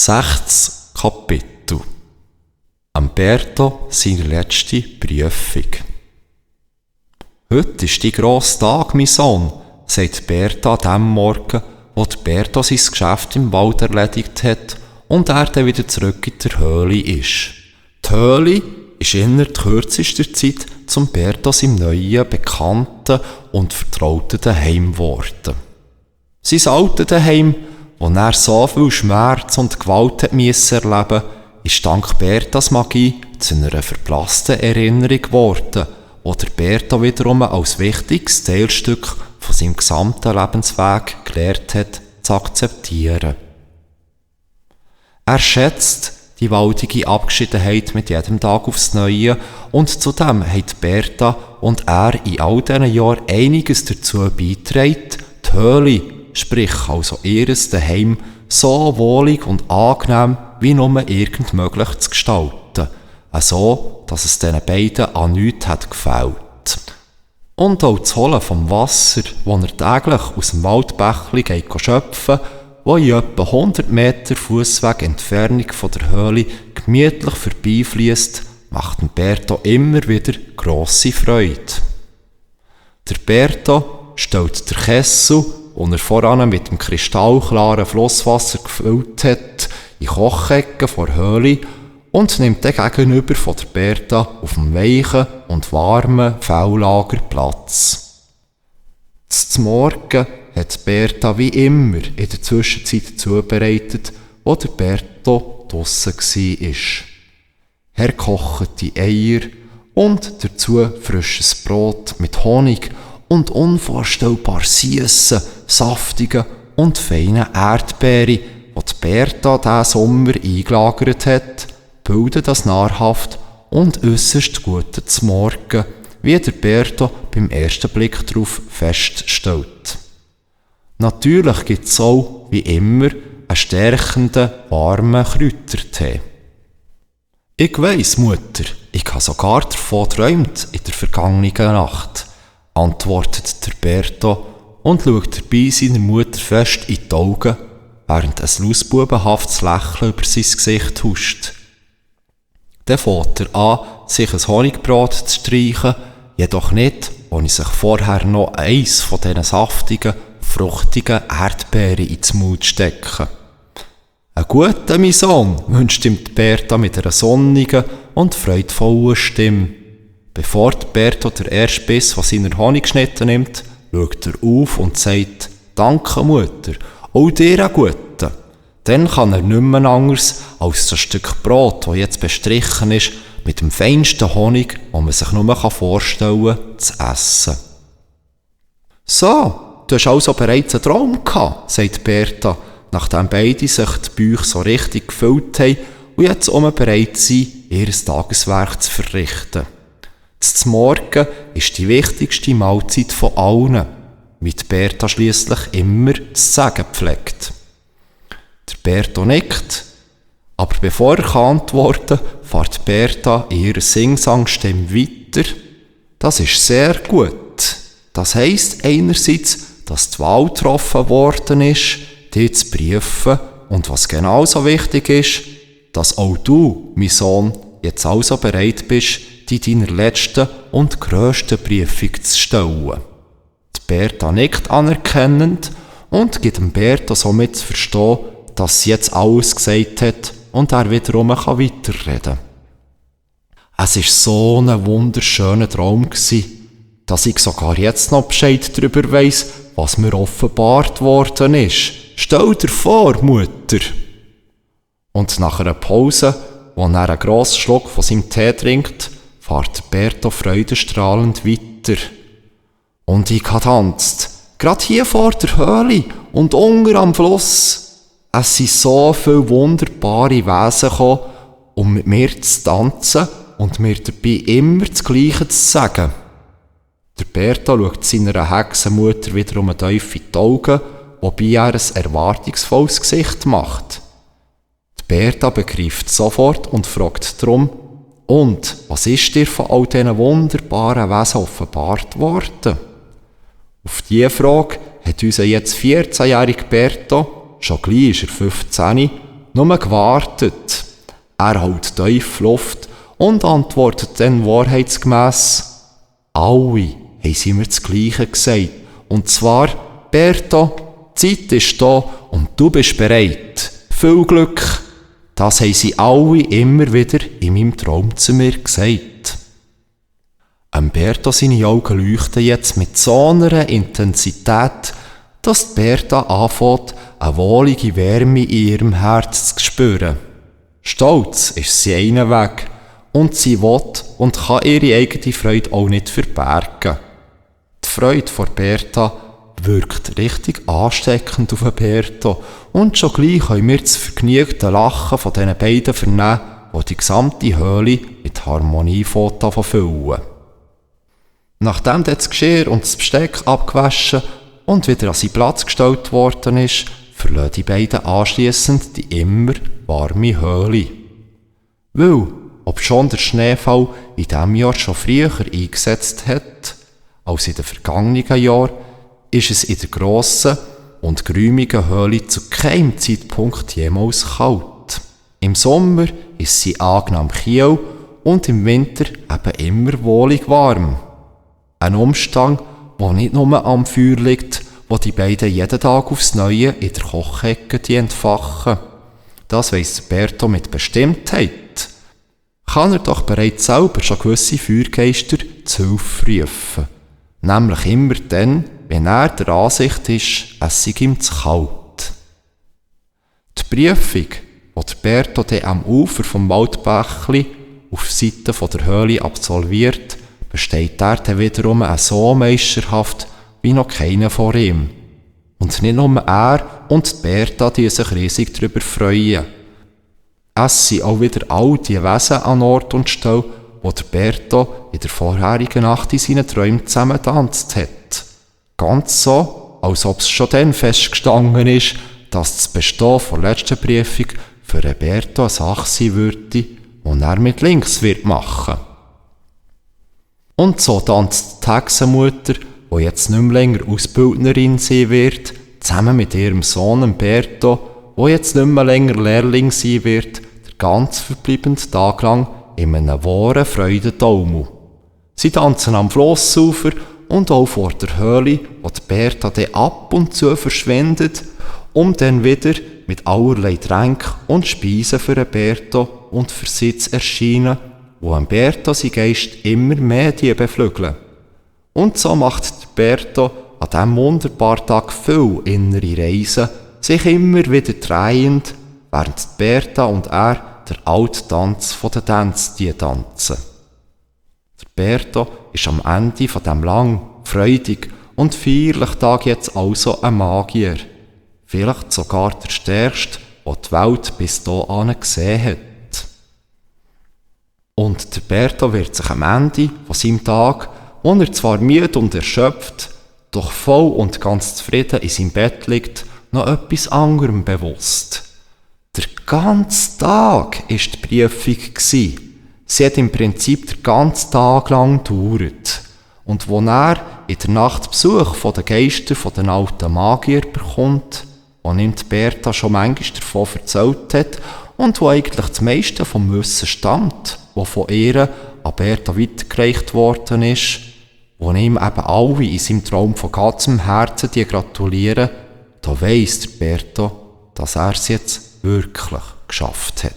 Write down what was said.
6. Kapitel. Berto seine letzte Prüfung. «Heute ist dein grosser Tag, mein Sohn», sagt Berta an dem Morgen, wo Berto sein Geschäft im Wald erledigt hat und er dann wieder zurück in der Höhle ist. Die Höhle ist innerhalb kürzester Zeit zum Berto seinem neuen, bekannten und vertrauten Daheim geworden. Sein altes Daheim, wo er so viel Schmerz und Gewalt hat erleben, ist dank Bertas Magie zu einer verblassten Erinnerung geworden, wo der Berto wiederum als wichtiges Teilstück von seinem gesamten Lebensweg gelernt hat, zu akzeptieren. Er schätzt die waldige Abgeschiedenheit mit jedem Tag aufs Neue und zudem haben Berta und er in all diesen Jahren einiges dazu beigetragen, die Höhle, sprich also ihres Daheim, so wohlig und angenehm wie nur irgend möglich zu gestalten, so, dass es diesen beiden an nichts hat gefällt. Und auch das Holen vom Wasser, das er täglich aus dem Waldbächli schöpfen, wo in etwa 100 Meter Fussweg Entfernung von der Höhle gemütlich vorbeifliesst, macht dem Berto immer wieder grosse Freude. Der Berto stellt den Kessel, den er voran mit dem kristallklaren Flusswasser gefüllt hat, in Kochecken vor der Höhle und nimmt dann gegenüber von der Berta auf dem weichen und warmen Felllager Platz. Zum Morgen hat Berta wie immer in der Zwischenzeit zubereitet, wo der Berto draussen war. Hergekochte Eier und dazu frisches Brot mit Honig und unvorstellbar süssen, saftigen und feinen Erdbeeren, die Berta diesen Sommer eingelagert hat, bilden das nahrhaft und äusserst guten Morgen, wie der Berto beim ersten Blick darauf feststellt. Natürlich gibt es auch, wie immer, einen stärkenden, warmen Kräutertee. «Ich weiss, Mutter, ich habe sogar davon geträumt in der vergangenen Nacht», antwortet der Berto und schaut dabei seiner Mutter fest in die Augen, während ein lausbubenhaftes Lächeln über sein Gesicht huscht. Dann fängt er an, sich ein Honigbrot zu streichen, jedoch nicht, ohne sich vorher noch eins von diesen saftigen, fruchtigen Erdbeeren ins Mund zu stecken. «Einen guten, mein Sohn», wünscht ihm Berta mit einer sonnigen und freudvollen Stimme. Bevor Berto den ersten Biss von seiner Honigschnitte nimmt, schaut er auf und sagt: «Danke, Mutter, auch dir einen guten.» Dann kann er nicht mehr anders als das Stück Brot, das jetzt bestrichen ist, mit dem feinsten Honig, den man sich nur vorstellen kann, zu essen. «So, du hast also bereits einen Traum gehabt», sagt Berta, nachdem beide sich die Bäuche so richtig gefüllt haben und jetzt bereit sind, ihr Tageswerk zu verrichten. Zum Morgen ist die wichtigste Mahlzeit von allen, wie die Berta schliesslich immer zu sagen pflegt. Der Berto nickt, aber bevor er antworten kann, fährt Berta in ihrer Sing-Sang-Stimme weiter. «Das ist sehr gut. Das heisst einerseits, dass die Wahl getroffen worden ist, dich zu prüfen, und was genauso wichtig ist, dass auch du, mein Sohn, jetzt also bereit bist, dich deiner letzten und grössten Prüfung zu stellen.» Die Berta nickt anerkennend und gibt dem Berto somit zu verstehen, dass sie jetzt alles gesagt hat und er wiederum weiterreden kann. Es war so ein wunderschöner Traum, dass ich sogar jetzt noch Bescheid darüber weiss, was mir offenbart worden ist. Stell dir vor, Mutter! Und nach einer Pause, wo er einen grossen Schluck von seinem Tee trinkt, fährt Berto freudestrahlend weiter. «Und ich habe tanzt, gerade hier vor der Höhle und unten am Fluss. Es sind so viele wunderbare Wesen gekommen, um mit mir zu tanzen und mir dabei immer das Gleiche zu sagen.» Der Berto schaut seiner Hexenmutter wiederum tief in die Augen, wobei er ein erwartungsvolles Gesicht macht. Die Berta begreift sofort und fragt darum: «Und, was ist dir von all diesen wunderbaren Wesen offenbart worden?» Auf diese Frage hat unser jetzt 14-jähriger Berto, schon gleich ist er 15, nur gewartet. Er holt tief Luft und antwortet dann wahrheitsgemäss: Alle haben sie mir das Gleiche gesagt. Und zwar: Berto, die Zeit ist da und du bist bereit. Viel Glück! Das haben sie alle immer wieder in meinem Traum zu mir gesagt. Berto seine Augen leuchten jetzt mit so einer Intensität, dass Berta anfängt, eine wohlige Wärme in ihrem Herz zu spüren. Stolz ist sie einen Weg und sie will und kann ihre eigene Freude auch nicht verbergen. Die Freude vor Berta wirkt richtig ansteckend auf Berto und schon gleich können wir das vergnügte Lachen von diesen beiden vernehmen, die die gesamte Höhle mit Harmonie füllen. Nachdem das Geschirr und das Besteck abgewaschen und wieder an seinen Platz gestellt worden ist, verlassen die beiden anschliessend die immer warme Höhle. Weil, obschon der Schneefall in diesem Jahr schon früher eingesetzt hat als in den vergangenen Jahren, ist es in der grossen und geräumigen Höhle zu keinem Zeitpunkt jemals kalt. Im Sommer ist sie angenehm kühl und im Winter eben immer wohlig warm. Ein Umstand, der nicht nur am Feuer liegt, wo die beiden jeden Tag aufs Neue in der Kochecke entfachen. Das weiss Berto mit Bestimmtheit. Kann er doch bereits selber schon gewisse Feuergeister zu Hilfe rufen. Nämlich immer dann, wenn er der Ansicht ist, es sei ihm zu kalt. Die Prüfung, die Berto dann am Ufer vom Waldbächli auf Seite der Höhle absolviert, besteht er dann wiederum so meisterhaft wie noch keiner vor ihm. Und nicht nur er und die Berta, die sich riesig darüber freuen. Es sind auch wieder all die Wesen an Ort und Stelle, wo der Berto in der vorherigen Nacht in seinen Träumen zusammen getanzt hat. Ganz so, als ob es schon dann festgestanden ist, dass das Bestehen der letzten Prüfung für Berto eine Sache sein würde, die er mit links wird machen. Und so tanzt die Hexenmutter, die jetzt nicht mehr länger Ausbildnerin sein wird, zusammen mit ihrem Sohn Berto, der jetzt nicht mehr länger Lehrling sein wird, den ganz verbleibenden Tag lang in einem wahren Freudentaumel. Sie tanzen am Flussufer und auch vor der Höhle, wo die Berta dann ab und zu verschwindet, um dann wieder mit allerlei Tränken und Speisen für Berto und für sie zu erscheinen, wo Berto sein Geist immer mehr beflügeln. Und so macht Berto an diesem wunderbaren Tag viel innere Reisen, sich immer wieder drehend, während Berta und er der alte Tanz von den Tänztieren tanzen. Der Berto ist am Ende von dem lang, freudig und feierlichen Tag jetzt also ein Magier. Vielleicht sogar der stärkste, den die Welt bis dahin gesehen hat. Und der Berto wird sich am Ende von seinem Tag, wo er zwar müde und erschöpft, doch voll und ganz zufrieden in seinem Bett liegt, noch etwas anderem bewusst. Der ganze Tag war die Prüfung. Sie hat im Prinzip den ganzen Tag lang gedauert. Und wo er in der Nacht Besuch von den Geistern von den alten Magier bekommt, wo ihm die Berta schon manchmal davon erzählt hat und wo eigentlich das meiste vom Wissen stammt, wo von ihr an Berta weitergereicht worden ist, wo ihm eben alle in seinem Traum von ganzem Herzen gratulieren, da weiss der Berto, dass er es jetzt wirklich geschafft hat.